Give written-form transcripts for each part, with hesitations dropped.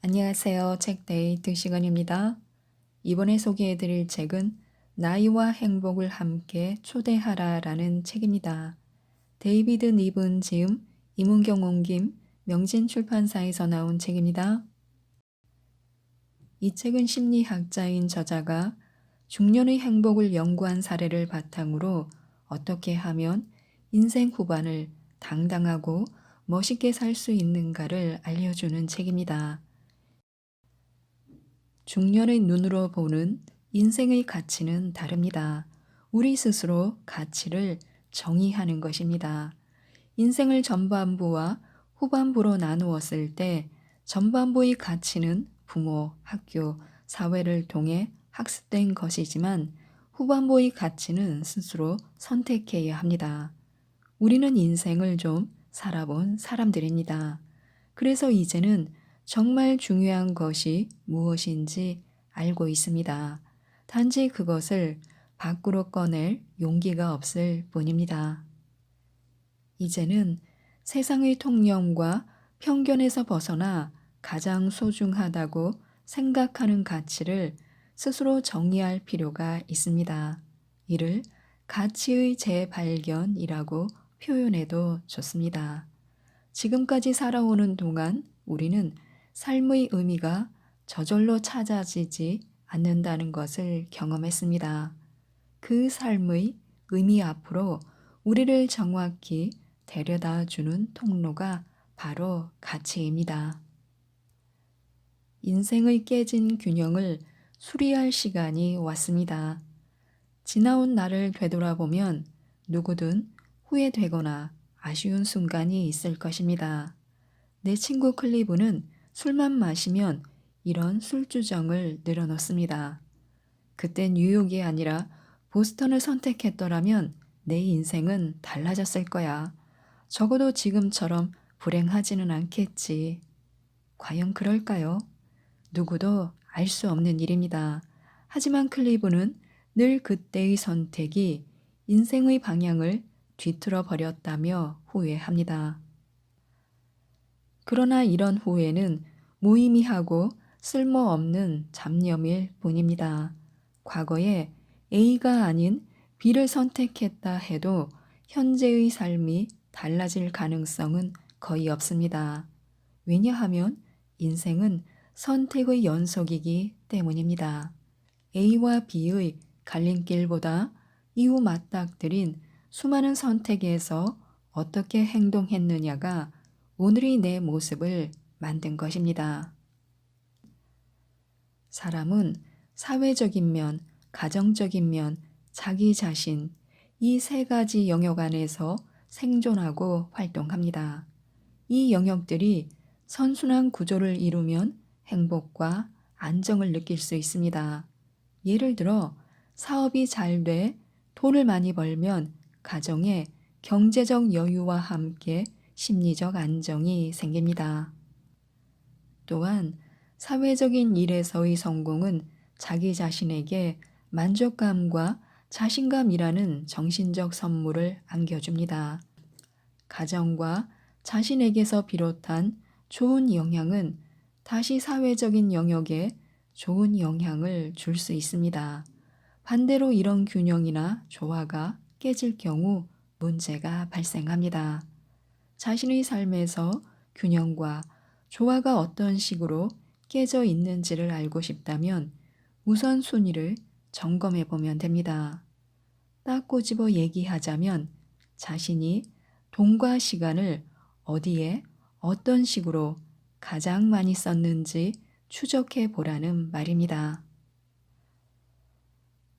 안녕하세요. 책데이트 시간입니다. 이번에 소개해드릴 책은 나이와 행복을 함께 초대하라라는 책입니다. 데이비드 니븐 지음, 이문경 옮김, 명진출판사에서 나온 책입니다. 이 책은 심리학자인 저자가 중년의 행복을 연구한 사례를 바탕으로 어떻게 하면 인생 후반을 당당하고 멋있게 살 수 있는가를 알려주는 책입니다. 중년의 눈으로 보는 인생의 가치는 다릅니다. 우리 스스로 가치를 정의하는 것입니다. 인생을 전반부와 후반부로 나누었을 때 전반부의 가치는 부모, 학교, 사회를 통해 학습된 것이지만 후반부의 가치는 스스로 선택해야 합니다. 우리는 인생을 좀 살아본 사람들입니다. 그래서 이제는 정말 중요한 것이 무엇인지 알고 있습니다. 단지 그것을 밖으로 꺼낼 용기가 없을 뿐입니다. 이제는 세상의 통념과 편견에서 벗어나 가장 소중하다고 생각하는 가치를 스스로 정의할 필요가 있습니다. 이를 가치의 재발견이라고 표현해도 좋습니다. 지금까지 살아오는 동안 우리는 삶의 의미가 저절로 찾아지지 않는다는 것을 경험했습니다. 그 삶의 의미 앞으로 우리를 정확히 데려다 주는 통로가 바로 가치입니다. 인생의 깨진 균형을 수리할 시간이 왔습니다. 지나온 날을 되돌아보면 누구든 후회되거나 아쉬운 순간이 있을 것입니다. 내 친구 클리브는 술만 마시면 이런 술주정을 늘어놓습니다. 그때 뉴욕이 아니라 보스턴을 선택했더라면 내 인생은 달라졌을 거야. 적어도 지금처럼 불행하지는 않겠지. 과연 그럴까요? 누구도 알 수 없는 일입니다. 하지만 클리브는 늘 그때의 선택이 인생의 방향을 뒤틀어 버렸다며 후회합니다. 그러나 이런 후회는 무의미하고 쓸모없는 잡념일 뿐입니다. 과거에 A가 아닌 B를 선택했다 해도 현재의 삶이 달라질 가능성은 거의 없습니다. 왜냐하면 인생은 선택의 연속이기 때문입니다. A와 B의 갈림길보다 이후 맞닥뜨린 수많은 선택에서 어떻게 행동했느냐가 오늘의 내 모습을 만든 것입니다. 사람은 사회적인 면, 가정적인 면, 자기 자신, 이 세 가지 영역 안에서 생존하고 활동합니다. 이 영역들이 선순환 구조를 이루면 행복과 안정을 느낄 수 있습니다. 예를 들어 사업이 잘 돼 돈을 많이 벌면 가정에 경제적 여유와 함께 심리적 안정이 생깁니다. 또한 사회적인 일에서의 성공은 자기 자신에게 만족감과 자신감이라는 정신적 선물을 안겨줍니다. 가정과 자신에게서 비롯한 좋은 영향은 다시 사회적인 영역에 좋은 영향을 줄 수 있습니다. 반대로 이런 균형이나 조화가 깨질 경우 문제가 발생합니다. 자신의 삶에서 균형과 조화가 어떤 식으로 깨져 있는지를 알고 싶다면 우선순위를 점검해 보면 됩니다. 딱 꼬집어 얘기하자면 자신이 돈과 시간을 어디에 어떤 식으로 가장 많이 썼는지 추적해 보라는 말입니다.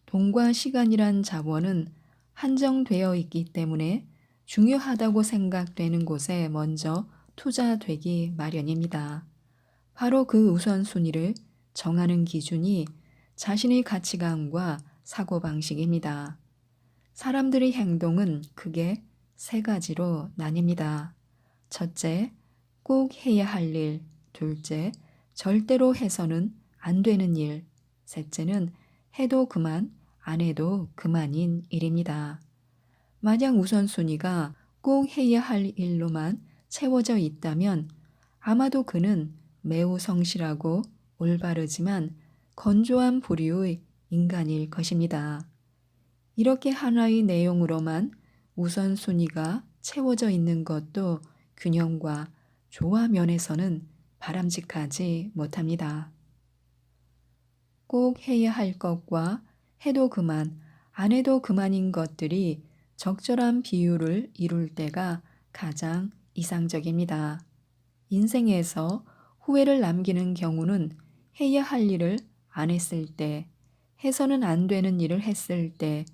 돈과 시간이란 자원은 한정되어 있기 때문에 중요하다고 생각되는 곳에 먼저 투자되기 마련입니다. 바로 그 우선순위를 정하는 기준이 자신의 가치관과 사고방식입니다. 사람들의 행동은 크게 세 가지로 나뉩니다. 첫째, 꼭 해야 할 일. 둘째, 절대로 해서는 안 되는 일. 셋째는 해도 그만, 안 해도 그만인 일입니다. 만약 우선순위가 꼭 해야 할 일로만 채워져 있다면 아마도 그는 매우 성실하고 올바르지만 건조한 부류의 인간일 것입니다. 이렇게 하나의 내용으로만 우선순위가 채워져 있는 것도 균형과 조화 면에서는 바람직하지 못합니다. 꼭 해야 할 것과 해도 그만, 안 해도 그만인 것들이 적절한 비율을 이룰 때가 가장 이상적입니다. 인생에서 후회를 남기는 경우는 해야 할 일을 안 했을 때, 해서는 안 되는 일을 했을 때,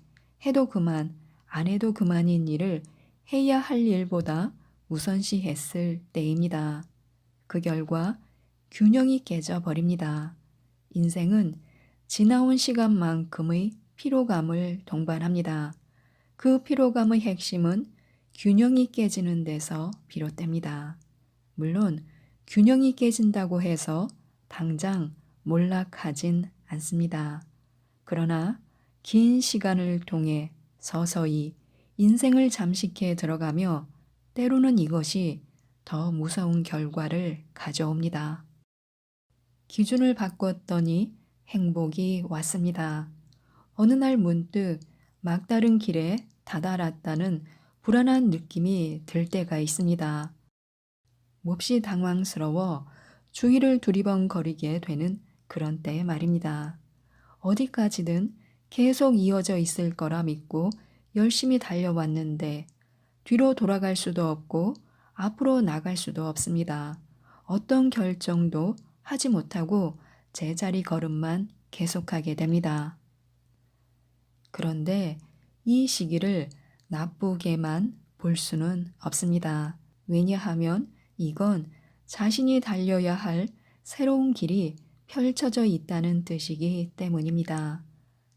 해도 그만, 안 해도 그만인 일을 해야 할 일보다 우선시 했을 때입니다. 그 결과 균형이 깨져 버립니다. 인생은 지나온 시간만큼의 피로감을 동반합니다. 그 피로감의 핵심은 균형이 깨지는 데서 비롯됩니다. 물론 균형이 깨진다고 해서 당장 몰락하진 않습니다. 그러나 긴 시간을 통해 서서히 인생을 잠식해 들어가며 때로는 이것이 더 무서운 결과를 가져옵니다. 기준을 바꿨더니 행복이 왔습니다. 어느 날 문득 막다른 길에 다다랐다는 불안한 느낌이 들 때가 있습니다. 몹시 당황스러워 주위를 두리번거리게 되는 그런 때 말입니다. 어디까지든 계속 이어져 있을 거라 믿고 열심히 달려왔는데 뒤로 돌아갈 수도 없고 앞으로 나갈 수도 없습니다. 어떤 결정도 하지 못하고 제자리 걸음만 계속하게 됩니다. 그런데 이 시기를 나쁘게만 볼 수는 없습니다. 왜냐하면 이건 자신이 달려야 할 새로운 길이 펼쳐져 있다는 뜻이기 때문입니다.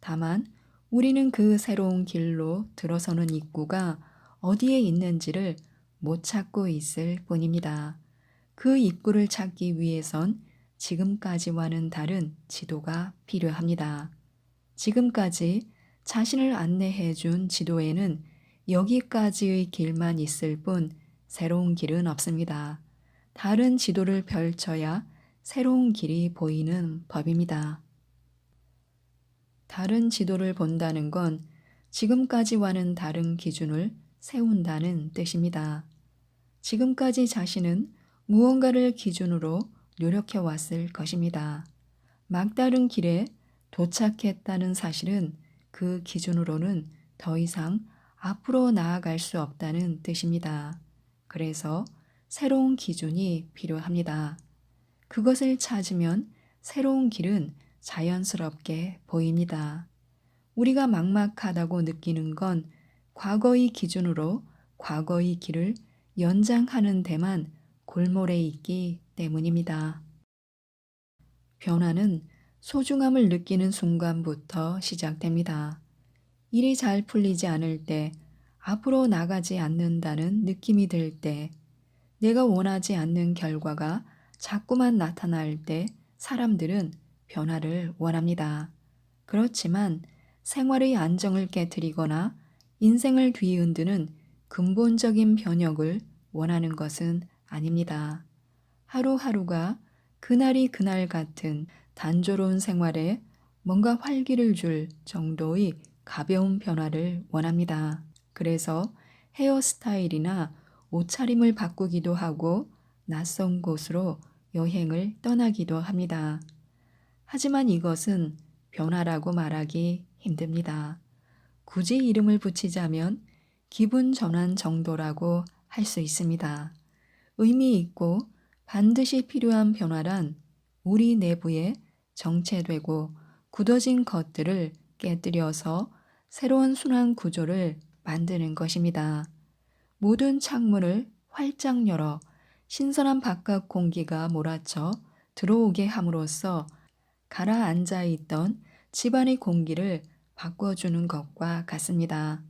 다만 우리는 그 새로운 길로 들어서는 입구가 어디에 있는지를 못 찾고 있을 뿐입니다. 그 입구를 찾기 위해선 지금까지와는 다른 지도가 필요합니다. 지금까지 자신을 안내해 준 지도에는 여기까지의 길만 있을 뿐 새로운 길은 없습니다. 다른 지도를 펼쳐야 새로운 길이 보이는 법입니다. 다른 지도를 본다는 건 지금까지와는 다른 기준을 세운다는 뜻입니다. 지금까지 자신은 무언가를 기준으로 노력해 왔을 것입니다. 막다른 길에 도착했다는 사실은 그 기준으로는 더 이상 앞으로 나아갈 수 없다는 뜻입니다. 그래서 새로운 기준이 필요합니다. 그것을 찾으면 새로운 길은 자연스럽게 보입니다. 우리가 막막하다고 느끼는 건 과거의 기준으로 과거의 길을 연장하는 데만 골몰해 있기 때문입니다. 변화는 소중함을 느끼는 순간부터 시작됩니다. 일이 잘 풀리지 않을 때, 앞으로 나가지 않는다는 느낌이 들 때, 내가 원하지 않는 결과가 자꾸만 나타날 때 사람들은 변화를 원합니다. 그렇지만 생활의 안정을 깨트리거나 인생을 뒤흔드는 근본적인 변혁을 원하는 것은 아닙니다. 하루하루가 그날이 그날 같은 단조로운 생활에 뭔가 활기를 줄 정도의 가벼운 변화를 원합니다. 그래서 헤어스타일이나 옷차림을 바꾸기도 하고 낯선 곳으로 여행을 떠나기도 합니다. 하지만 이것은 변화라고 말하기 힘듭니다. 굳이 이름을 붙이자면 기분 전환 정도라고 할 수 있습니다. 의미 있고 반드시 필요한 변화란 우리 내부에 정체되고 굳어진 것들을 깨뜨려서 새로운 순환 구조를 만드는 것입니다. 모든 창문을 활짝 열어 신선한 바깥 공기가 몰아쳐 들어오게 함으로써 가라앉아 있던 집안의 공기를 바꿔주는 것과 같습니다.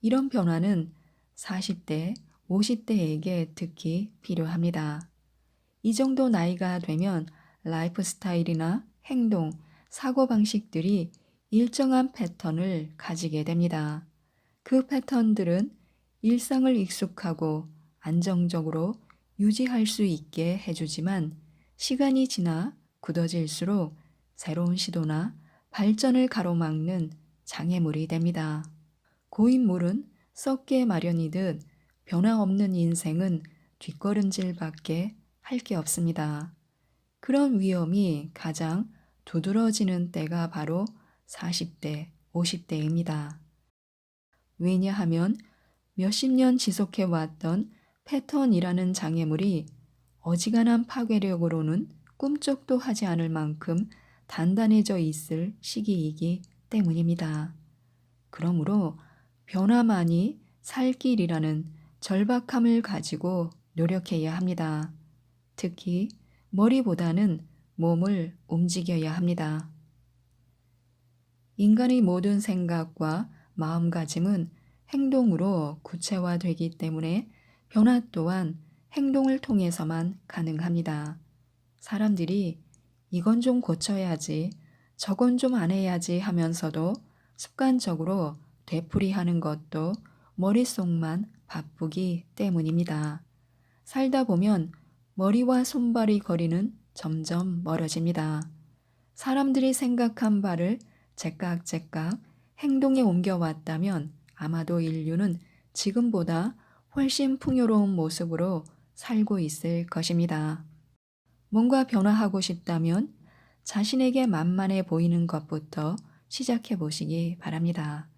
이런 변화는 40대, 50대에게 특히 필요합니다. 이 정도 나이가 되면 라이프 스타일이나 행동, 사고방식들이 일정한 패턴을 가지게 됩니다. 그 패턴들은 일상을 익숙하고 안정적으로 유지할 수 있게 해주지만 시간이 지나 굳어질수록 새로운 시도나 발전을 가로막는 장애물이 됩니다. 고인물은 썩게 마련이듯 변화없는 인생은 뒷걸음질밖에 할 게 없습니다. 그런 위험이 가장 두드러지는 때가 바로 40대, 50대입니다. 왜냐하면 몇십 년 지속해왔던 패턴이라는 장애물이 어지간한 파괴력으로는 꿈쩍도 하지 않을 만큼 단단해져 있을 시기이기 때문입니다. 그러므로 변화만이 살 길이라는 절박함을 가지고 노력해야 합니다. 특히 머리보다는 몸을 움직여야 합니다. 인간의 모든 생각과 마음가짐은 행동으로 구체화되기 때문에 변화 또한 행동을 통해서만 가능합니다. 사람들이 이건 좀 고쳐야지, 저건 좀 안 해야지 하면서도 습관적으로 되풀이하는 것도 머릿속만 바쁘기 때문입니다. 살다 보면 머리와 손발의 거리는 점점 멀어집니다. 사람들이 생각한 바를 제깍제깍 행동에 옮겨왔다면 아마도 인류는 지금보다 훨씬 풍요로운 모습으로 살고 있을 것입니다. 뭔가 변화하고 싶다면 자신에게 만만해 보이는 것부터 시작해 보시기 바랍니다.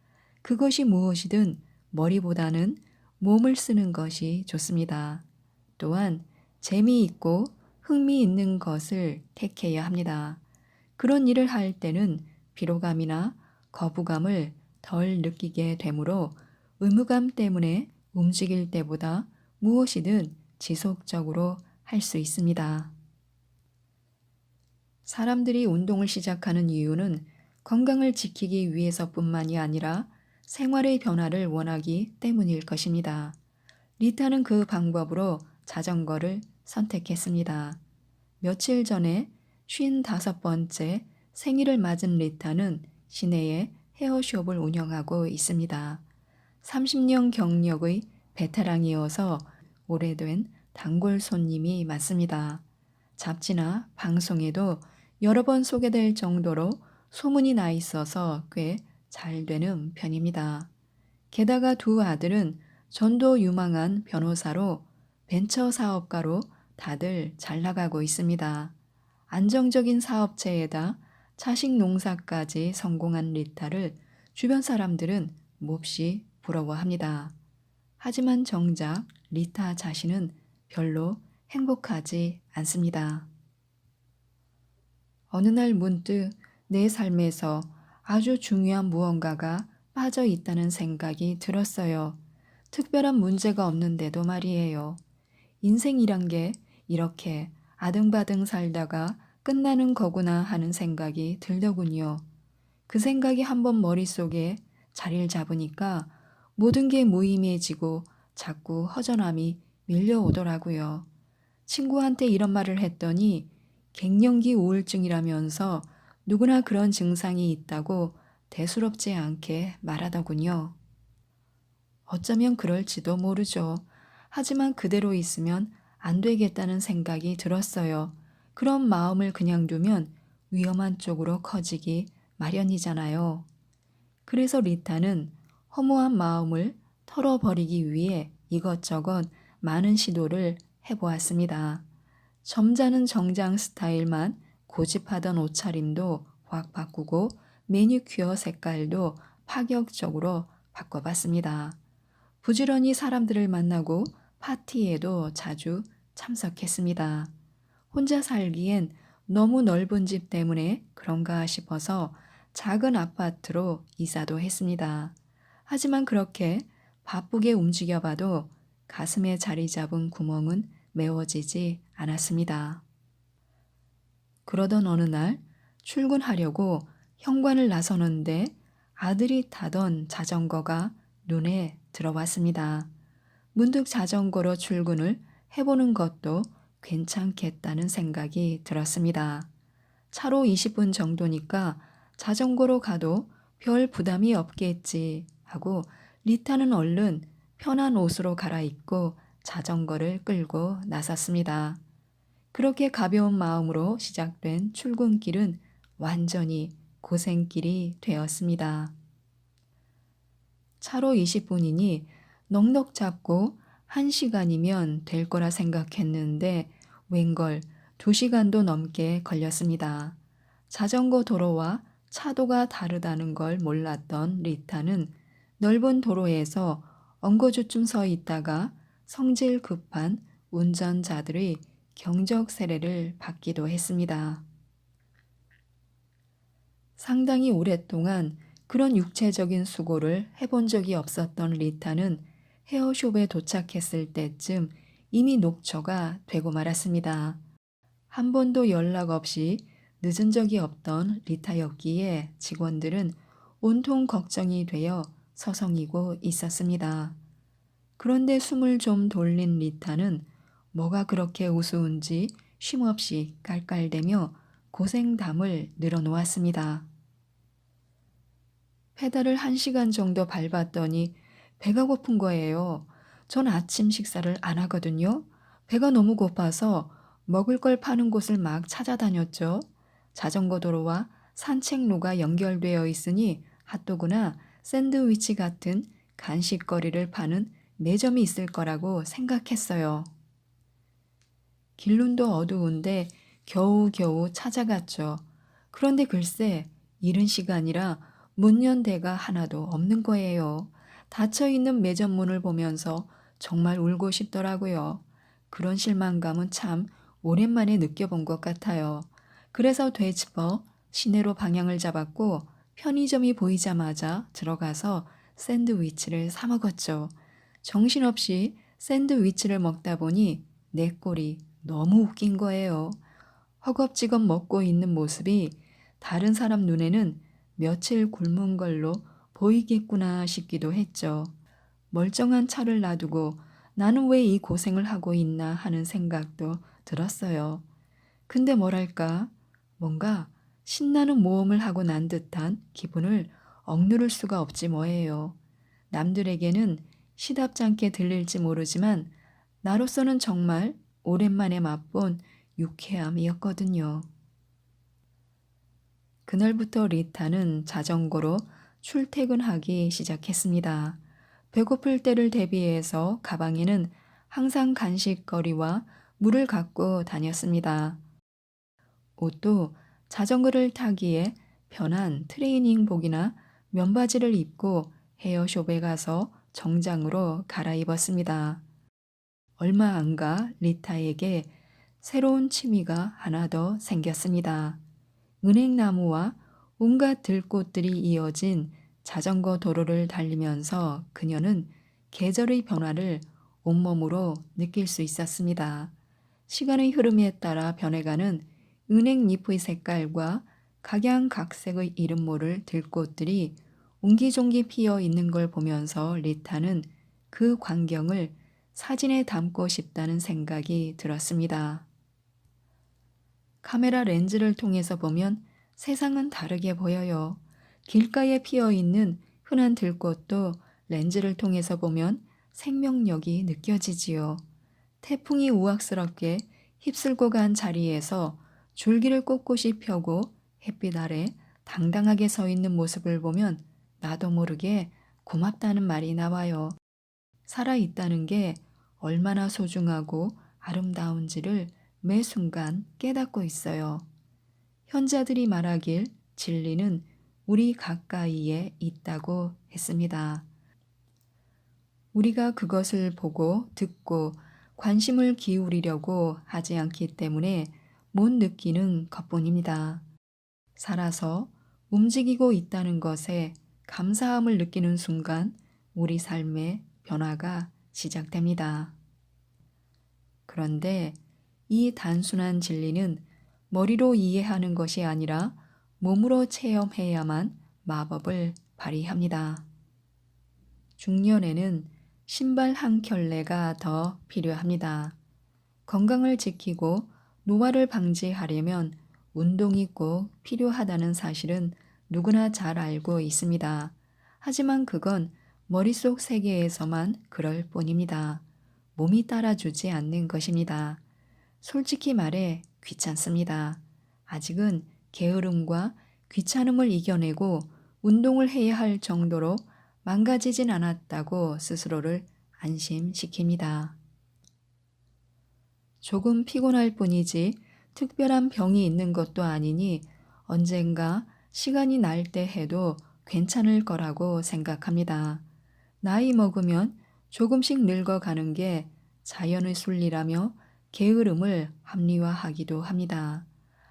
그것이 무엇이든 머리보다는 몸을 쓰는 것이 좋습니다. 또한 재미있고 흥미있는 것을 택해야 합니다. 그런 일을 할 때는 피로감이나 거부감을 덜 느끼게 되므로 의무감 때문에 움직일 때보다 무엇이든 지속적으로 할 수 있습니다. 사람들이 운동을 시작하는 이유는 건강을 지키기 위해서뿐만이 아니라 생활의 변화를 원하기 때문일 것입니다. 리타는 그 방법으로 자전거를 선택했습니다. 며칠 전에 55번째 생일을 맞은 리타는 시내에 헤어숍을 운영하고 있습니다. 30년 경력의 베테랑이어서 오래된 단골 손님이 많습니다. 잡지나 방송에도 여러 번 소개될 정도로 소문이 나 있어서 꽤 잘 되는 편입니다. 게다가 두 아들은 전도 유망한 변호사로 벤처 사업가로 다들 잘 나가고 있습니다. 안정적인 사업체에다 자식 농사까지 성공한 리타를 주변 사람들은 몹시 부러워합니다. 하지만 정작 리타 자신은 별로 행복하지 않습니다. 어느 날 문득 내 삶에서 아주 중요한 무언가가 빠져 있다는 생각이 들었어요. 특별한 문제가 없는데도 말이에요. 인생이란 게 이렇게 아등바등 살다가 끝나는 거구나 하는 생각이 들더군요. 그 생각이 한번 머릿속에 자리를 잡으니까 모든 게 무의미해지고 자꾸 허전함이 밀려오더라고요. 친구한테 이런 말을 했더니 갱년기 우울증이라면서 누구나 그런 증상이 있다고 대수롭지 않게 말하더군요. 어쩌면 그럴지도 모르죠. 하지만 그대로 있으면 안 되겠다는 생각이 들었어요. 그런 마음을 그냥 두면 위험한 쪽으로 커지기 마련이잖아요. 그래서 리타는 허무한 마음을 털어버리기 위해 이것저것 많은 시도를 해보았습니다. 점잖은 정장 스타일만 고집하던 옷차림도 확 바꾸고 매니큐어 색깔도 파격적으로 바꿔봤습니다. 부지런히 사람들을 만나고 파티에도 자주 참석했습니다. 혼자 살기엔 너무 넓은 집 때문에 그런가 싶어서 작은 아파트로 이사도 했습니다. 하지만 그렇게 바쁘게 움직여봐도 가슴에 자리 잡은 구멍은 메워지지 않았습니다. 그러던 어느 날 출근하려고 현관을 나서는데 아들이 타던 자전거가 눈에 들어왔습니다. 문득 자전거로 출근을 해보는 것도 괜찮겠다는 생각이 들었습니다. 차로 20분 정도니까 자전거로 가도 별 부담이 없겠지 하고 리타는 얼른 편한 옷으로 갈아입고 자전거를 끌고 나섰습니다. 그렇게 가벼운 마음으로 시작된 출근길은 완전히 고생길이 되었습니다. 차로 20분이니 넉넉 잡고 1시간이면 될 거라 생각했는데 웬걸 2시간도 넘게 걸렸습니다. 자전거 도로와 차도가 다르다는 걸 몰랐던 리타는 넓은 도로에서 엉거주춤 서 있다가 성질 급한 운전자들의 경적 세례를 받기도 했습니다. 상당히 오랫동안 그런 육체적인 수고를 해본 적이 없었던 리타는 헤어숍에 도착했을 때쯤 이미 녹초가 되고 말았습니다. 한 번도 연락 없이 늦은 적이 없던 리타였기에 직원들은 온통 걱정이 되어 서성이고 있었습니다. 그런데 숨을 좀 돌린 리타는 뭐가 그렇게 우스운지 쉼없이 깔깔대며 고생담을 늘어놓았습니다. 페달을 1시간 정도 밟았더니 배가 고픈 거예요. 전 아침 식사를 안 하거든요. 배가 너무 고파서 먹을 걸 파는 곳을 막 찾아다녔죠. 자전거 도로와 산책로가 연결되어 있으니 핫도그나 샌드위치 같은 간식거리를 파는 매점이 있을 거라고 생각했어요. 길눈도 어두운데 겨우겨우 찾아갔죠. 그런데 글쎄 이른 시간이라 문 연 데가 하나도 없는 거예요. 닫혀있는 매점 문을 보면서 정말 울고 싶더라고요. 그런 실망감은 참 오랜만에 느껴본 것 같아요. 그래서 되짚어 시내로 방향을 잡았고 편의점이 보이자마자 들어가서 샌드위치를 사 먹었죠. 정신없이 샌드위치를 먹다 보니 내 꼴이 너무 웃긴 거예요. 허겁지겁 먹고 있는 모습이 다른 사람 눈에는 며칠 굶은 걸로 보이겠구나 싶기도 했죠. 멀쩡한 차를 놔두고 나는 왜 이 고생을 하고 있나 하는 생각도 들었어요. 근데 뭐랄까, 뭔가 신나는 모험을 하고 난 듯한 기분을 억누를 수가 없지 뭐예요. 남들에게는 시답지 않게 들릴지 모르지만 나로서는 정말 오랜만에 맛본 유쾌함이었거든요. 그날부터 리타는 자전거로 출퇴근하기 시작했습니다. 배고플 때를 대비해서 가방에는 항상 간식거리와 물을 갖고 다녔습니다. 옷도 자전거를 타기에 편한 트레이닝복이나 면바지를 입고 헤어숍에 가서 정장으로 갈아입었습니다. 얼마 안 가 리타에게 새로운 취미가 하나 더 생겼습니다. 은행나무와 온갖 들꽃들이 이어진 자전거 도로를 달리면서 그녀는 계절의 변화를 온몸으로 느낄 수 있었습니다. 시간의 흐름에 따라 변해가는 은행잎의 색깔과 각양각색의 이름 모를 들꽃들이 옹기종기 피어 있는 걸 보면서 리타는 그 광경을 사진에 담고 싶다는 생각이 들었습니다. 카메라 렌즈를 통해서 보면 세상은 다르게 보여요. 길가에 피어 있는 흔한 들꽃도 렌즈를 통해서 보면 생명력이 느껴지지요. 태풍이 우악스럽게 휩쓸고 간 자리에서 줄기를 꼿꼿이 펴고 햇빛 아래 당당하게 서 있는 모습을 보면 나도 모르게 고맙다는 말이 나와요. 살아있다는 게 얼마나 소중하고 아름다운지를 매 순간 깨닫고 있어요. 현자들이 말하길 진리는 우리 가까이에 있다고 했습니다. 우리가 그것을 보고 듣고 관심을 기울이려고 하지 않기 때문에 못 느끼는 것뿐입니다. 살아서 움직이고 있다는 것에 감사함을 느끼는 순간 우리 삶의 변화가 시작됩니다. 그런데 이 단순한 진리는 머리로 이해하는 것이 아니라 몸으로 체험해야만 마법을 발휘합니다. 중년에는 신발 한 켤레가 더 필요합니다. 건강을 지키고 노화를 방지하려면 운동이 꼭 필요하다는 사실은 누구나 잘 알고 있습니다. 하지만 그건 머릿속 세계에서만 그럴 뿐입니다. 몸이 따라주지 않는 것입니다. 솔직히 말해 귀찮습니다. 아직은 게으름과 귀찮음을 이겨내고 운동을 해야 할 정도로 망가지진 않았다고 스스로를 안심시킵니다. 조금 피곤할 뿐이지 특별한 병이 있는 것도 아니니 언젠가 시간이 날 때 해도 괜찮을 거라고 생각합니다. 나이 먹으면 조금씩 늙어가는 게 자연의 순리라며 게으름을 합리화하기도 합니다.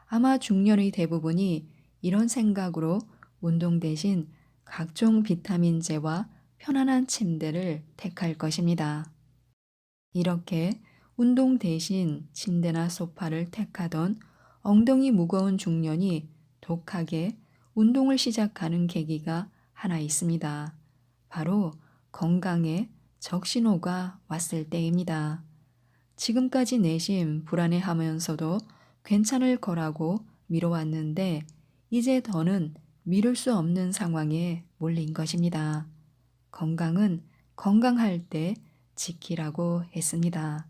아마 중년의 대부분이 이런 생각으로 운동 대신 각종 비타민제와 편안한 침대를 택할 것입니다. 이렇게 운동 대신 침대나 소파를 택하던 엉덩이 무거운 중년이 독하게 운동을 시작하는 계기가 하나 있습니다. 바로 건강에 적신호가 왔을 때입니다. 지금까지 내심 불안해하면서도 괜찮을 거라고 미뤄왔는데 이제 더는 미룰 수 없는 상황에 몰린 것입니다. 건강은 건강할 때 지키라고 했습니다.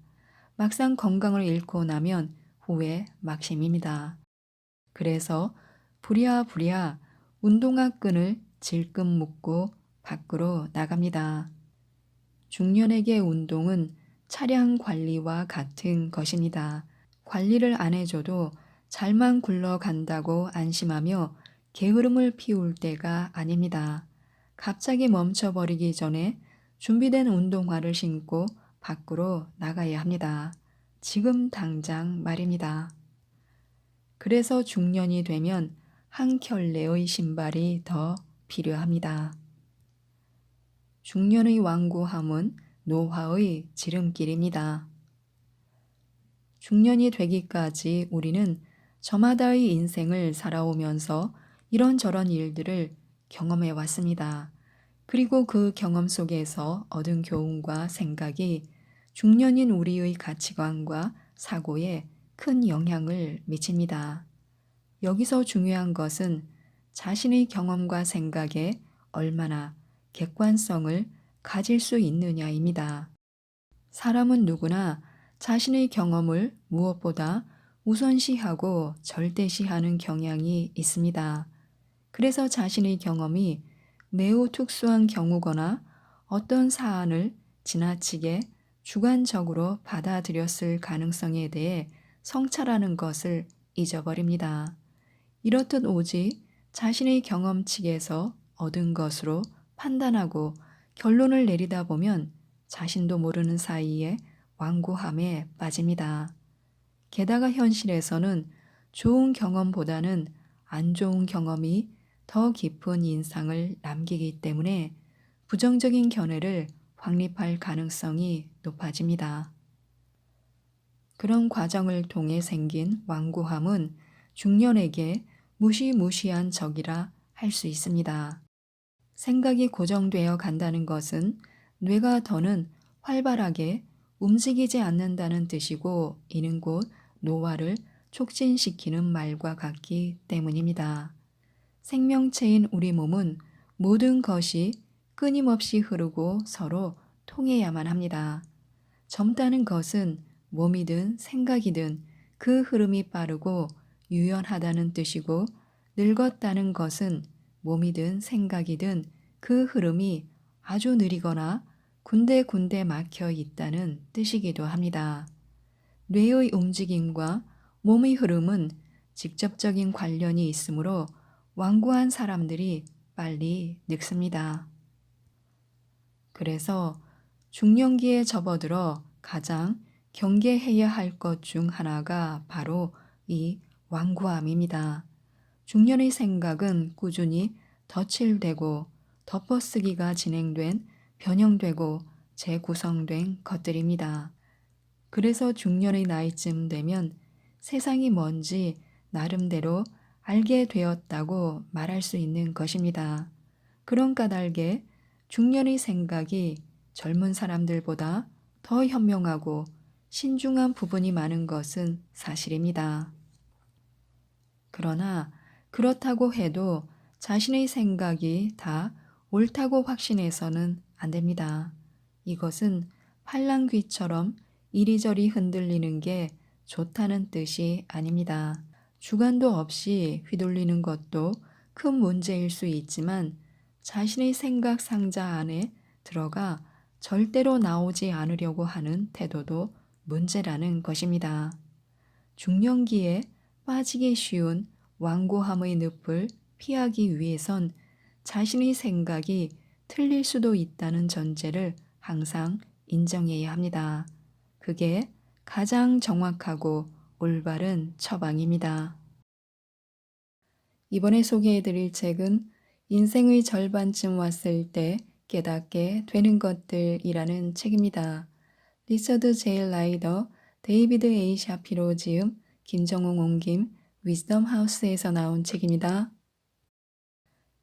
막상 건강을 잃고 나면 후회 막심입니다. 그래서 부랴부랴 운동화 끈을 질끈 묶고 밖으로 나갑니다. 중년에게 운동은 차량 관리와 같은 것입니다. 관리를 안 해줘도 잘만 굴러간다고 안심하며 게으름을 피울 때가 아닙니다. 갑자기 멈춰버리기 전에 준비된 운동화를 신고 밖으로 나가야 합니다. 지금 당장 말입니다. 그래서 중년이 되면 한 켤레의 신발이 더 필요합니다. 중년의 완고함은 노화의 지름길입니다. 중년이 되기까지 우리는 저마다의 인생을 살아오면서 이런저런 일들을 경험해 왔습니다. 그리고 그 경험 속에서 얻은 교훈과 생각이 중년인 우리의 가치관과 사고에 큰 영향을 미칩니다. 여기서 중요한 것은 자신의 경험과 생각에 얼마나 객관성을 가질 수 있느냐입니다. 사람은 누구나 자신의 경험을 무엇보다 우선시하고 절대시하는 경향이 있습니다. 그래서 자신의 경험이 매우 특수한 경우거나 어떤 사안을 지나치게 주관적으로 받아들였을 가능성에 대해 성찰하는 것을 잊어버립니다. 이렇듯 오직 자신의 경험칙에서 얻은 것으로 판단하고 결론을 내리다 보면 자신도 모르는 사이에 완고함에 빠집니다. 게다가 현실에서는 좋은 경험보다는 안 좋은 경험이 더 깊은 인상을 남기기 때문에 부정적인 견해를 확립할 가능성이 높아집니다. 그런 과정을 통해 생긴 완고함은 중년에게 무시무시한 적이라 할 수 있습니다. 생각이 고정되어 간다는 것은 뇌가 더는 활발하게 움직이지 않는다는 뜻이고 이는 곧 노화를 촉진시키는 말과 같기 때문입니다. 생명체인 우리 몸은 모든 것이 끊임없이 흐르고 서로 통해야만 합니다. 젊다는 것은 몸이든 생각이든 그 흐름이 빠르고 유연하다는 뜻이고 늙었다는 것은 몸이든 생각이든 그 흐름이 아주 느리거나 군데군데 막혀 있다는 뜻이기도 합니다. 뇌의 움직임과 몸의 흐름은 직접적인 관련이 있으므로 완고한 사람들이 빨리 늙습니다. 그래서 중년기에 접어들어 가장 경계해야 할 것 중 하나가 바로 이 완고함입니다. 중년의 생각은 꾸준히 덧칠되고 덮어쓰기가 진행된 변형되고 재구성된 것들입니다. 그래서 중년의 나이쯤 되면 세상이 뭔지 나름대로 알게 되었다고 말할 수 있는 것입니다. 그런 까닭에 중년의 생각이 젊은 사람들보다 더 현명하고 신중한 부분이 많은 것은 사실입니다. 그러나 그렇다고 해도 자신의 생각이 다 옳다고 확신해서는 안 됩니다. 이것은 팔랑귀처럼 이리저리 흔들리는 게 좋다는 뜻이 아닙니다. 주관도 없이 휘둘리는 것도 큰 문제일 수 있지만 자신의 생각 상자 안에 들어가 절대로 나오지 않으려고 하는 태도도 문제라는 것입니다. 중년기에 빠지기 쉬운 완고함의 늪을 피하기 위해선 자신의 생각이 틀릴 수도 있다는 전제를 항상 인정해야 합니다. 그게 가장 정확하고 올바른 처방입니다. 이번에 소개해드릴 책은 인생의 절반쯤 왔을 때 깨닫게 되는 것들이라는 책입니다. 리처드 제일 라이더, 데이비드 A. 샤피로 지음, 김정웅 옮김, 위즈덤 하우스에서 나온 책입니다.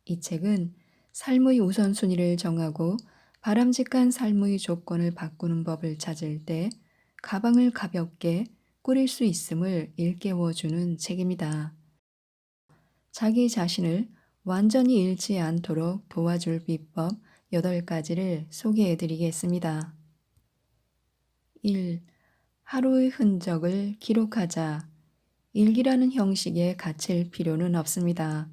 이 책은 삶의 우선순위를 정하고 바람직한 삶의 조건을 바꾸는 법을 찾을 때 가방을 가볍게 꾸릴 수 있음을 일깨워주는 책입니다. 자기 자신을 완전히 잃지 않도록 도와줄 비법 8가지를 소개해 드리겠습니다. 1. 하루의 흔적을 기록하자. 일기라는 형식에 갇힐 필요는 없습니다.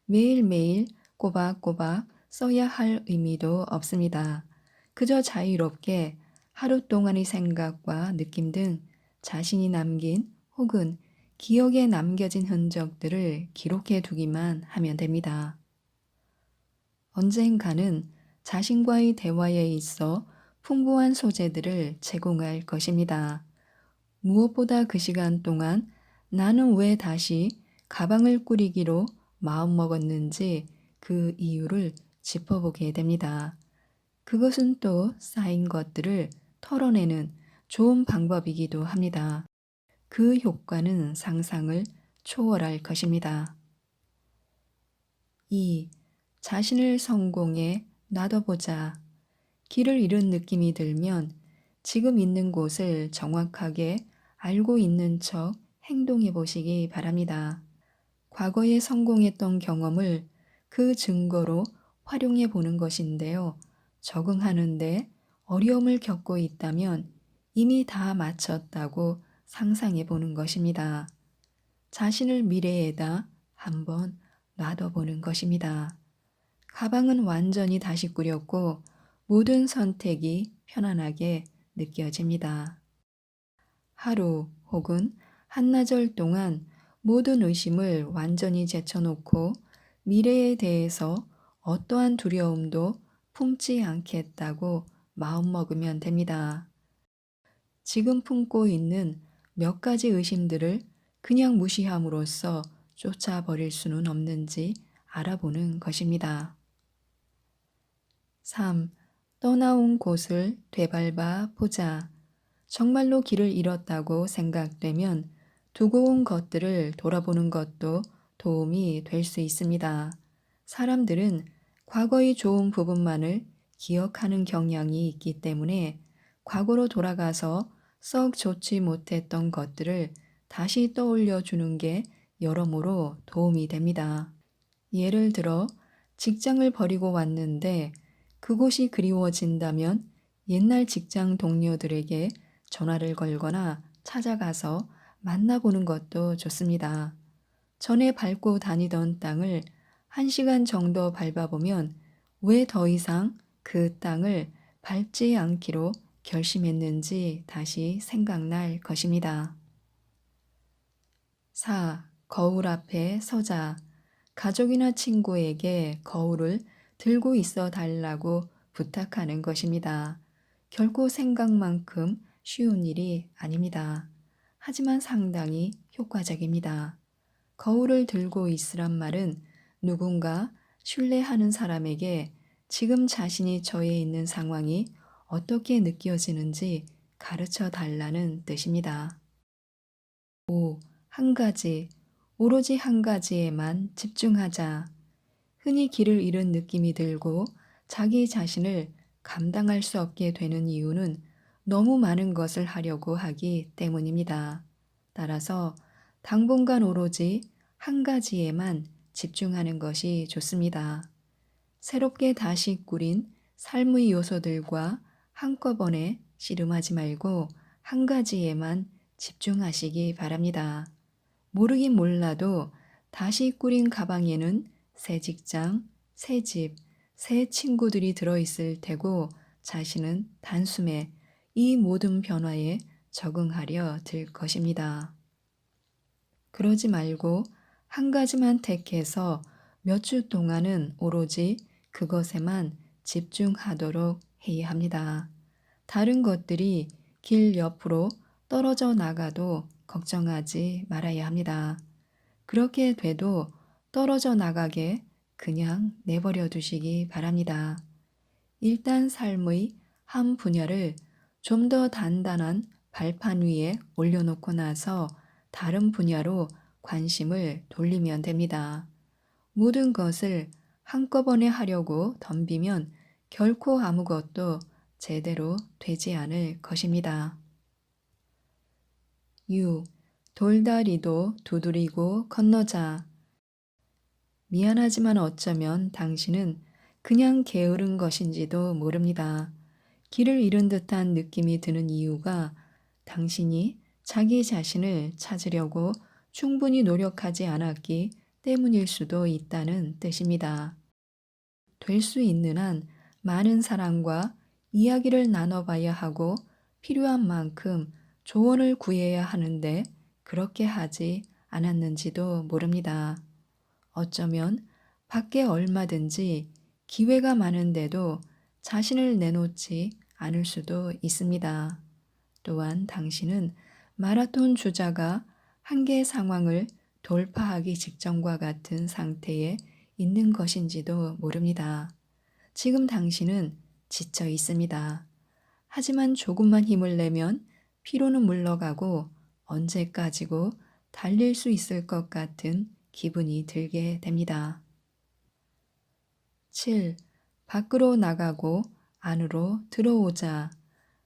매일매일 꼬박꼬박 써야 할 의미도 없습니다. 그저 자유롭게 하루 동안의 생각과 느낌 등 자신이 남긴 혹은 기억에 남겨진 흔적들을 기록해 두기만 하면 됩니다. 언젠가는 자신과의 대화에 있어 풍부한 소재들을 제공할 것입니다. 무엇보다 그 시간 동안 나는 왜 다시 가방을 꾸리기로 마음먹었는지 그 이유를 짚어보게 됩니다. 그것은 또 쌓인 것들을 털어내는 좋은 방법이기도 합니다. 그 효과는 상상을 초월할 것입니다. 2. 자신을 성공에 놔둬보자. 길을 잃은 느낌이 들면 지금 있는 곳을 정확하게 알고 있는 척 행동해 보시기 바랍니다. 과거에 성공했던 경험을 그 증거로 활용해 보는 것인데요. 적응하는데 어려움을 겪고 있다면 이미 다 마쳤다고 상상해 보는 것입니다. 자신을 미래에다 한번 놔둬보는 것입니다. 가방은 완전히 다시 꾸렸고 모든 선택이 편안하게 느껴집니다. 하루 혹은 한나절 동안 모든 의심을 완전히 제쳐놓고 미래에 대해서 어떠한 두려움도 품지 않겠다고 마음먹으면 됩니다. 지금 품고 있는 몇 가지 의심들을 그냥 무시함으로써 쫓아버릴 수는 없는지 알아보는 것입니다. 3. 떠나온 곳을 되밟아 보자. 정말로 길을 잃었다고 생각되면 두고 온 것들을 돌아보는 것도 도움이 될 수 있습니다. 사람들은 과거의 좋은 부분만을 기억하는 경향이 있기 때문에 과거로 돌아가서 썩 좋지 못했던 것들을 다시 떠올려 주는 게 여러모로 도움이 됩니다. 예를 들어 직장을 버리고 왔는데 그곳이 그리워진다면 옛날 직장 동료들에게 전화를 걸거나 찾아가서 만나보는 것도 좋습니다. 전에 밟고 다니던 땅을 1시간 정도 밟아보면 왜 더 이상 그 땅을 밟지 않기로 결심했는지 다시 생각날 것입니다. 4. 거울 앞에 서자. 가족이나 친구에게 거울을 들고 있어 달라고 부탁하는 것입니다. 결코 생각만큼 쉬운 일이 아닙니다. 하지만 상당히 효과적입니다. 거울을 들고 있으란 말은 누군가 신뢰하는 사람에게 지금 자신이 처해 있는 상황이 어떻게 느껴지는지 가르쳐 달라는 뜻입니다. 5. 한 가지, 오로지 한 가지에만 집중하자. 흔히 길을 잃은 느낌이 들고 자기 자신을 감당할 수 없게 되는 이유는 너무 많은 것을 하려고 하기 때문입니다. 따라서 당분간 오로지 한 가지에만 집중하는 것이 좋습니다. 새롭게 다시 꾸린 삶의 요소들과 한꺼번에 씨름하지 말고 한 가지에만 집중하시기 바랍니다. 모르긴 몰라도 다시 꾸린 가방에는 새 직장, 새 집, 새 친구들이 들어있을 테고 자신은 단숨에 이 모든 변화에 적응하려 들 것입니다. 그러지 말고 한 가지만 택해서 몇 주 동안은 오로지 그것에만 집중하도록 해야 합니다. 다른 것들이 길 옆으로 떨어져 나가도 걱정하지 말아야 합니다. 그렇게 돼도 떨어져 나가게 그냥 내버려 두시기 바랍니다. 일단 삶의 한 분야를 좀 더 단단한 발판 위에 올려놓고 나서 다른 분야로 관심을 돌리면 됩니다. 모든 것을 한꺼번에 하려고 덤비면 결코 아무것도 제대로 되지 않을 것입니다. 6. 돌다리도 두드리고 건너자. 미안하지만 어쩌면 당신은 그냥 게으른 것인지도 모릅니다. 길을 잃은 듯한 느낌이 드는 이유가 당신이 자기 자신을 찾으려고 충분히 노력하지 않았기 때문일 수도 있다는 뜻입니다. 될 수 있는 한 많은 사람과 이야기를 나눠봐야 하고 필요한 만큼 조언을 구해야 하는데 그렇게 하지 않았는지도 모릅니다. 어쩌면 밖에 얼마든지 기회가 많은데도 자신을 내놓지 않을 수도 있습니다. 또한 당신은 마라톤 주자가 한계 상황을 돌파하기 직전과 같은 상태에 있는 것인지도 모릅니다. 지금 당신은 지쳐 있습니다. 하지만 조금만 힘을 내면 피로는 물러가고 언제까지고 달릴 수 있을 것 같은 기분이 들게 됩니다. 7. 밖으로 나가고 안으로 들어오자.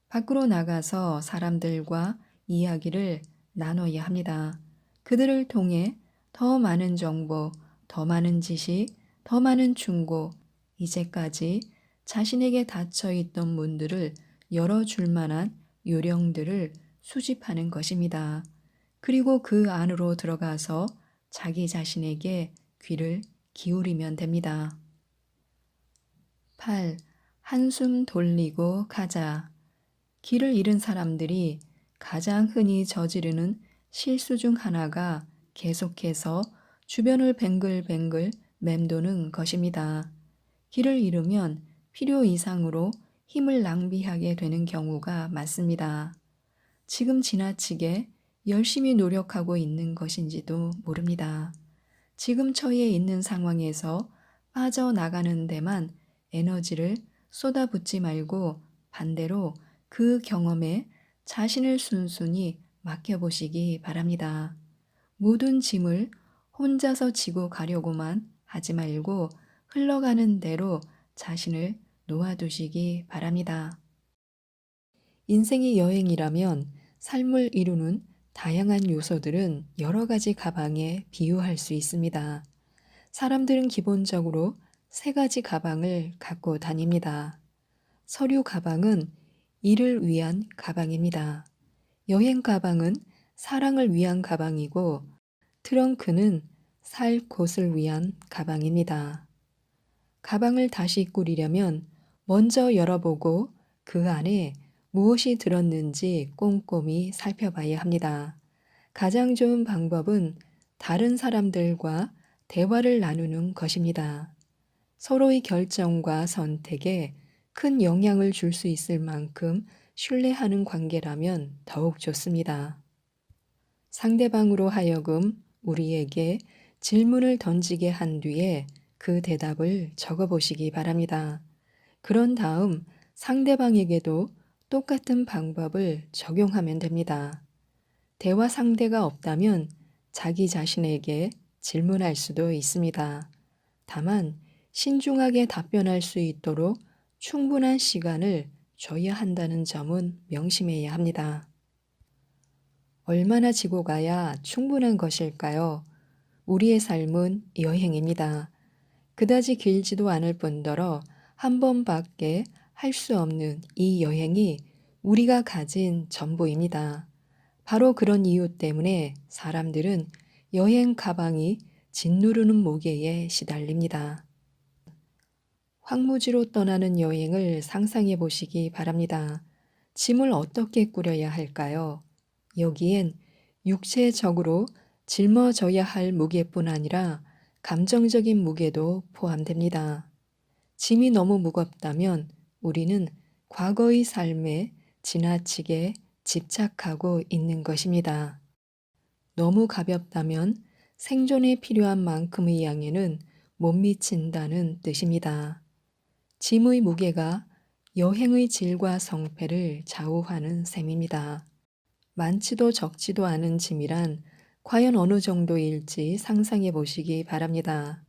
밖으로 나가서 사람들과 이야기를 나눠야 합니다. 그들을 통해 더 많은 정보, 더 많은 지식, 더 많은 충고, 이제까지 자신에게 닫혀 있던 문들을 열어줄 만한 요령들을 수집하는 것입니다. 그리고 그 안으로 들어가서 자기 자신에게 귀를 기울이면 됩니다. 8. 한숨 돌리고 가자. 길을 잃은 사람들이 가장 흔히 저지르는 실수 중 하나가 계속해서 주변을 뱅글뱅글 맴도는 것입니다. 길을 잃으면 필요 이상으로 힘을 낭비하게 되는 경우가 많습니다. 지금 지나치게 열심히 노력하고 있는 것인지도 모릅니다. 지금 처해 있는 상황에서 빠져나가는 데만 에너지를 쏟아붓지 말고 반대로 그 경험에 자신을 순순히 맡겨보시기 바랍니다. 모든 짐을 혼자서 지고 가려고만 하지 말고 흘러가는 대로 자신을 놓아두시기 바랍니다. 인생이 여행이라면 삶을 이루는 다양한 요소들은 여러 가지 가방에 비유할 수 있습니다. 사람들은 기본적으로 세 가지 가방을 갖고 다닙니다. 서류 가방은 일을 위한 가방입니다. 여행 가방은 사랑을 위한 가방이고 트렁크는 살 곳을 위한 가방입니다. 가방을 다시 꾸리려면 먼저 열어보고 그 안에 무엇이 들었는지 꼼꼼히 살펴봐야 합니다. 가장 좋은 방법은 다른 사람들과 대화를 나누는 것입니다. 서로의 결정과 선택에 큰 영향을 줄 수 있을 만큼 신뢰하는 관계라면 더욱 좋습니다. 상대방으로 하여금 우리에게 질문을 던지게 한 뒤에 그 대답을 적어보시기 바랍니다. 그런 다음 상대방에게도 똑같은 방법을 적용하면 됩니다. 대화 상대가 없다면 자기 자신에게 질문할 수도 있습니다. 다만 신중하게 답변할 수 있도록 충분한 시간을 줘야 한다는 점은 명심해야 합니다. 얼마나 지고 가야 충분한 것일까요? 우리의 삶은 여행입니다. 그다지 길지도 않을 뿐더러 한 번밖에 할 수 없는 이 여행이 우리가 가진 전부입니다. 바로 그런 이유 때문에 사람들은 여행 가방이 짓누르는 무게에 시달립니다. 황무지로 떠나는 여행을 상상해 보시기 바랍니다. 짐을 어떻게 꾸려야 할까요? 여기엔 육체적으로 짊어져야 할 무게뿐 아니라 감정적인 무게도 포함됩니다. 짐이 너무 무겁다면 우리는 과거의 삶에 지나치게 집착하고 있는 것입니다. 너무 가볍다면 생존에 필요한 만큼의 양에는 못 미친다는 뜻입니다. 짐의 무게가 여행의 질과 성패를 좌우하는 셈입니다. 많지도 적지도 않은 짐이란 과연 어느 정도일지 상상해 보시기 바랍니다.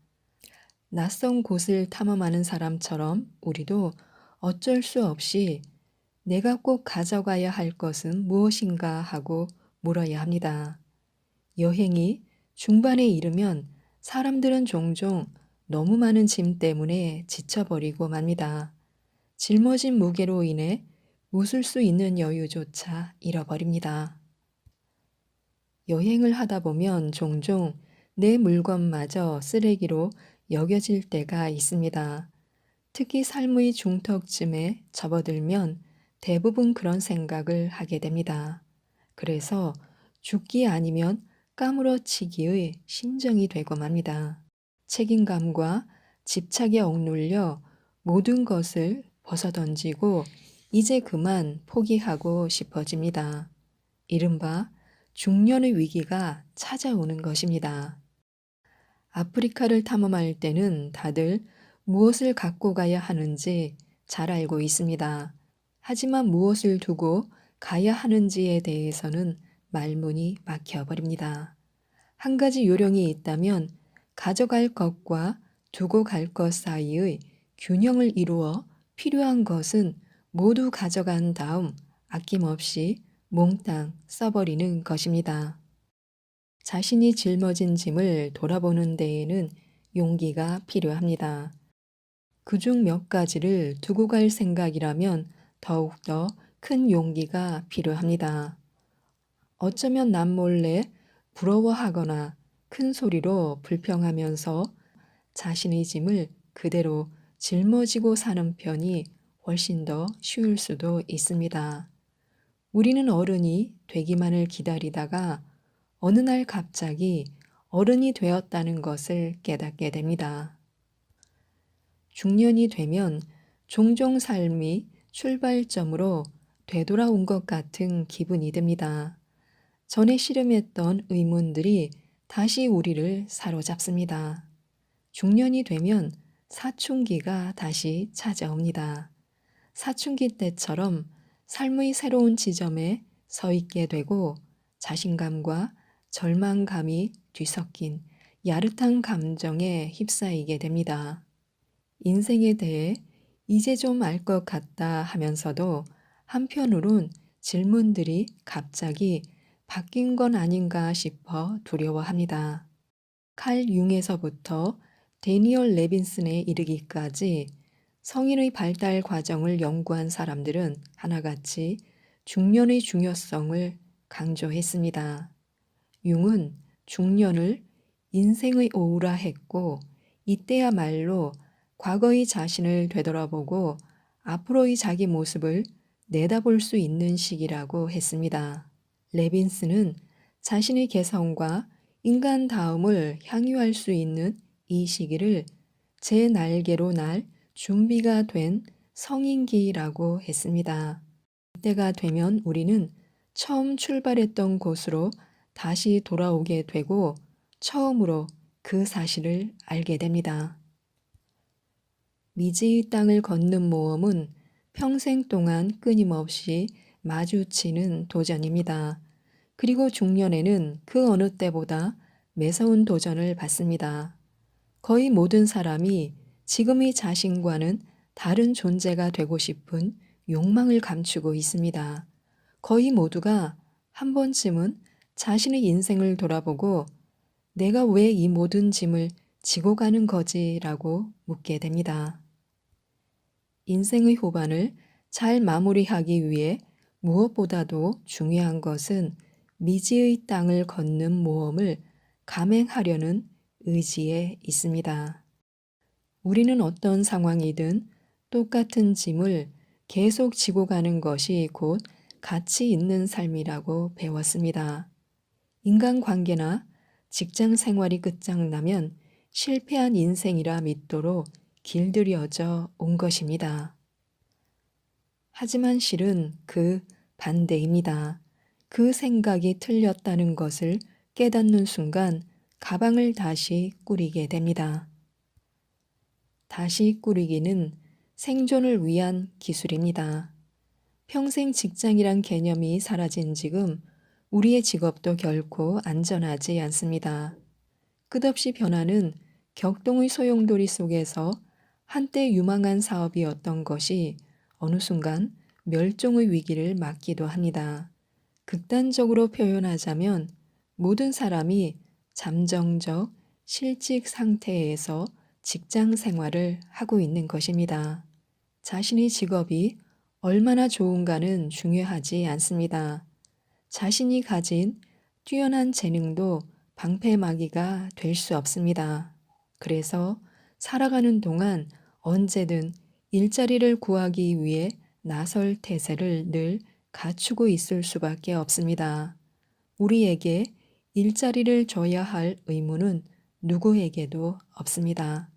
낯선 곳을 탐험하는 사람처럼 우리도 어쩔 수 없이 내가 꼭 가져가야 할 것은 무엇인가 하고 물어야 합니다. 여행이 중반에 이르면 사람들은 종종 너무 많은 짐 때문에 지쳐버리고 맙니다. 짊어진 무게로 인해 웃을 수 있는 여유조차 잃어버립니다. 여행을 하다 보면 종종 내 물건마저 쓰레기로 여겨질 때가 있습니다. 특히 삶의 중턱쯤에 접어들면 대부분 그런 생각을 하게 됩니다. 그래서 죽기 아니면 까무러치기의 심정이 되고 맙니다. 책임감과 집착에 억눌려 모든 것을 벗어던지고 이제 그만 포기하고 싶어집니다. 이른바 중년의 위기가 찾아오는 것입니다. 아프리카를 탐험할 때는 다들 무엇을 갖고 가야 하는지 잘 알고 있습니다. 하지만 무엇을 두고 가야 하는지에 대해서는 말문이 막혀버립니다. 한 가지 요령이 있다면 가져갈 것과 두고 갈 것 사이의 균형을 이루어 필요한 것은 모두 가져간 다음 아낌없이 몽땅 써버리는 것입니다. 자신이 짊어진 짐을 돌아보는 데에는 용기가 필요합니다. 그중 몇 가지를 두고 갈 생각이라면 더욱더 큰 용기가 필요합니다. 어쩌면 남몰래 부러워하거나 큰 소리로 불평하면서 자신의 짐을 그대로 짊어지고 사는 편이 훨씬 더 쉬울 수도 있습니다. 우리는 어른이 되기만을 기다리다가 어느 날 갑자기 어른이 되었다는 것을 깨닫게 됩니다. 중년이 되면 종종 삶이 출발점으로 되돌아온 것 같은 기분이 듭니다. 전에 씨름했던 의문들이 다시 우리를 사로잡습니다. 중년이 되면 사춘기가 다시 찾아옵니다. 사춘기 때처럼 삶의 새로운 지점에 서 있게 되고 자신감과 절망감이 뒤섞인 야릇한 감정에 휩싸이게 됩니다. 인생에 대해 이제 좀 알 것 같다 하면서도 한편으론 질문들이 갑자기 바뀐 건 아닌가 싶어 두려워합니다. 칼 융에서부터 데니얼 레빈슨에 이르기까지 성인의 발달 과정을 연구한 사람들은 하나같이 중년의 중요성을 강조했습니다. 융은 중년을 인생의 오후라 했고 이때야말로 과거의 자신을 되돌아보고 앞으로의 자기 모습을 내다볼 수 있는 시기라고 했습니다. 레빈스는 자신의 개성과 인간다움을 향유할 수 있는 이 시기를 제 날개로 날 준비가 된 성인기라고 했습니다. 이때가 되면 우리는 처음 출발했던 곳으로 다시 돌아오게 되고 처음으로 그 사실을 알게 됩니다. 미지의 땅을 걷는 모험은 평생 동안 끊임없이 마주치는 도전입니다. 그리고 중년에는 그 어느 때보다 매서운 도전을 받습니다. 거의 모든 사람이 지금의 자신과는 다른 존재가 되고 싶은 욕망을 감추고 있습니다. 거의 모두가 한 번쯤은 자신의 인생을 돌아보고 내가 왜 이 모든 짐을 지고 가는 거지라고 묻게 됩니다. 인생의 후반을 잘 마무리하기 위해 무엇보다도 중요한 것은 미지의 땅을 걷는 모험을 감행하려는 의지에 있습니다. 우리는 어떤 상황이든 똑같은 짐을 계속 지고 가는 것이 곧 가치 있는 삶이라고 배웠습니다. 인간관계나 직장 생활이 끝장나면 실패한 인생이라 믿도록 길들여져 온 것입니다. 하지만 실은 그 반대입니다. 그 생각이 틀렸다는 것을 깨닫는 순간 가방을 다시 꾸리게 됩니다. 다시 꾸리기는 생존을 위한 기술입니다. 평생 직장이란 개념이 사라진 지금 우리의 직업도 결코 안전하지 않습니다. 끝없이 변하는 격동의 소용돌이 속에서 한때 유망한 사업이었던 것이 어느 순간 멸종의 위기를 맞기도 합니다. 극단적으로 표현하자면 모든 사람이 잠정적 실직 상태에서 직장 생활을 하고 있는 것입니다. 자신의 직업이 얼마나 좋은가는 중요하지 않습니다. 자신이 가진 뛰어난 재능도 방패막이가 될 수 없습니다. 그래서 살아가는 동안 언제든 일자리를 구하기 위해 나설 태세를 늘 갖추고 있을 수밖에 없습니다. 우리에게 일자리를 줘야 할 의무는 누구에게도 없습니다.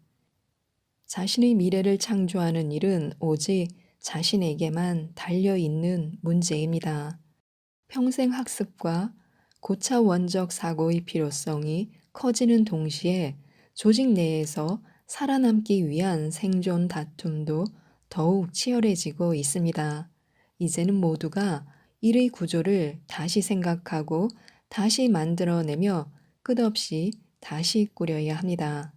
자신의 미래를 창조하는 일은 오직 자신에게만 달려있는 문제입니다. 평생 학습과 고차원적 사고의 필요성이 커지는 동시에 조직 내에서 살아남기 위한 생존 다툼도 더욱 치열해지고 있습니다. 이제는 모두가 일의 구조를 다시 생각하고 다시 만들어내며 끝없이 다시 꾸려야 합니다.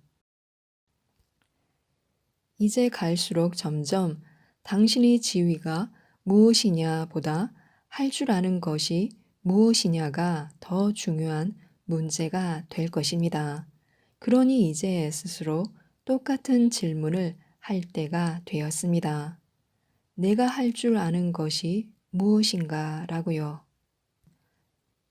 이제 갈수록 점점 당신의 지위가 무엇이냐 보다 할 줄 아는 것이 무엇이냐가 더 중요한 문제가 될 것입니다. 그러니 이제 스스로 똑같은 질문을 할 때가 되었습니다. 내가 할 줄 아는 것이 무엇인가 라고요.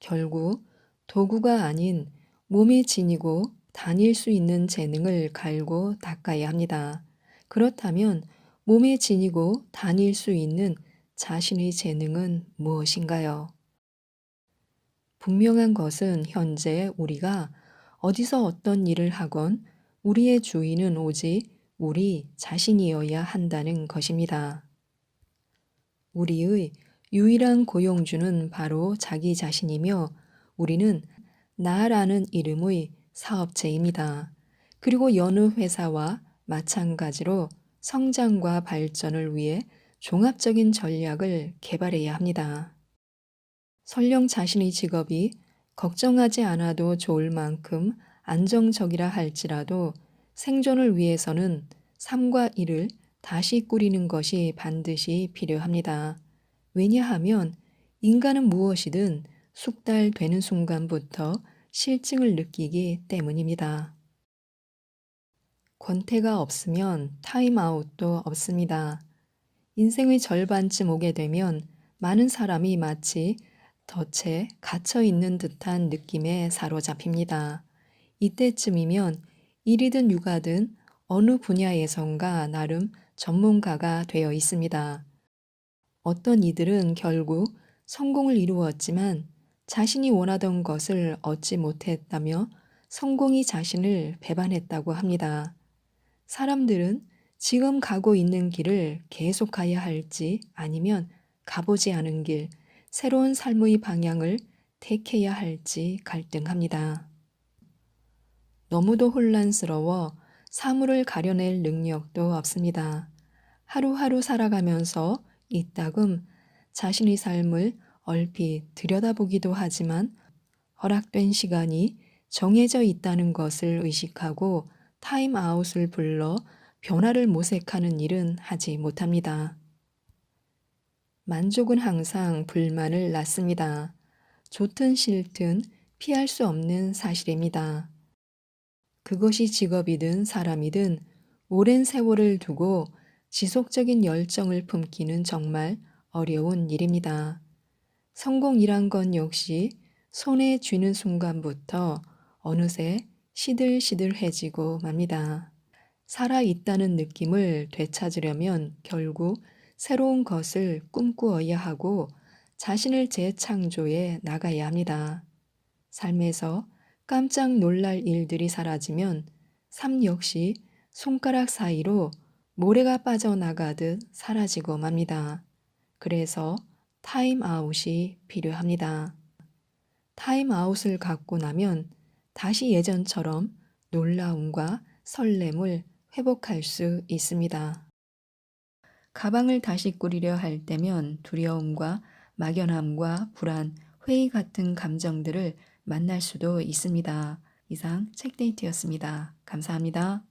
결국 도구가 아닌 몸에 지니고 다닐 수 있는 재능을 갈고 닦아야 합니다. 그렇다면 몸에 지니고 다닐 수 있는 자신의 재능은 무엇인가요? 분명한 것은 현재 우리가 어디서 어떤 일을 하건 우리의 주인은 오직 우리 자신이어야 한다는 것입니다. 우리의 유일한 고용주는 바로 자기 자신이며 우리는 나라는 이름의 사업체입니다. 그리고 여느 회사와 마찬가지로 성장과 발전을 위해 종합적인 전략을 개발해야 합니다. 설령 자신의 직업이 걱정하지 않아도 좋을 만큼 안정적이라 할지라도 생존을 위해서는 삶과 일을 다시 꾸리는 것이 반드시 필요합니다. 왜냐하면 인간은 무엇이든 숙달되는 순간부터 실증을 느끼기 때문입니다. 권태가 없으면 타임아웃도 없습니다. 인생의 절반쯤 오게 되면 많은 사람이 마치 덫에 갇혀 있는 듯한 느낌에 사로잡힙니다. 이때쯤이면 일이든 육아든 어느 분야에선가 나름 전문가가 되어 있습니다. 어떤 이들은 결국 성공을 이루었지만 자신이 원하던 것을 얻지 못했다며 성공이 자신을 배반했다고 합니다. 사람들은 지금 가고 있는 길을 계속가야 할지 아니면 가보지 않은 길, 새로운 삶의 방향을 택해야 할지 갈등합니다. 너무도 혼란스러워 사물을 가려낼 능력도 없습니다. 하루하루 살아가면서 이따금 자신의 삶을 얼핏 들여다보기도 하지만 허락된 시간이 정해져 있다는 것을 의식하고 타임아웃을 불러 변화를 모색하는 일은 하지 못합니다. 만족은 항상 불만을 낳습니다. 좋든 싫든 피할 수 없는 사실입니다. 그것이 직업이든 사람이든 오랜 세월을 두고 지속적인 열정을 품기는 정말 어려운 일입니다. 성공이란 건 역시 손에 쥐는 순간부터 어느새 시들시들해지고 맙니다. 살아있다는 느낌을 되찾으려면 결국 새로운 것을 꿈꾸어야 하고 자신을 재창조해 나가야 합니다. 삶에서 깜짝 놀랄 일들이 사라지면 삶 역시 손가락 사이로 모래가 빠져나가듯 사라지고 맙니다. 그래서 타임아웃이 필요합니다. 타임아웃을 갖고 나면 다시 예전처럼 놀라움과 설렘을 회복할 수 있습니다. 가방을 다시 꾸리려 할 때면 두려움과 막연함과 불안, 회의 같은 감정들을 만날 수도 있습니다. 이상 책데이트였습니다. 감사합니다.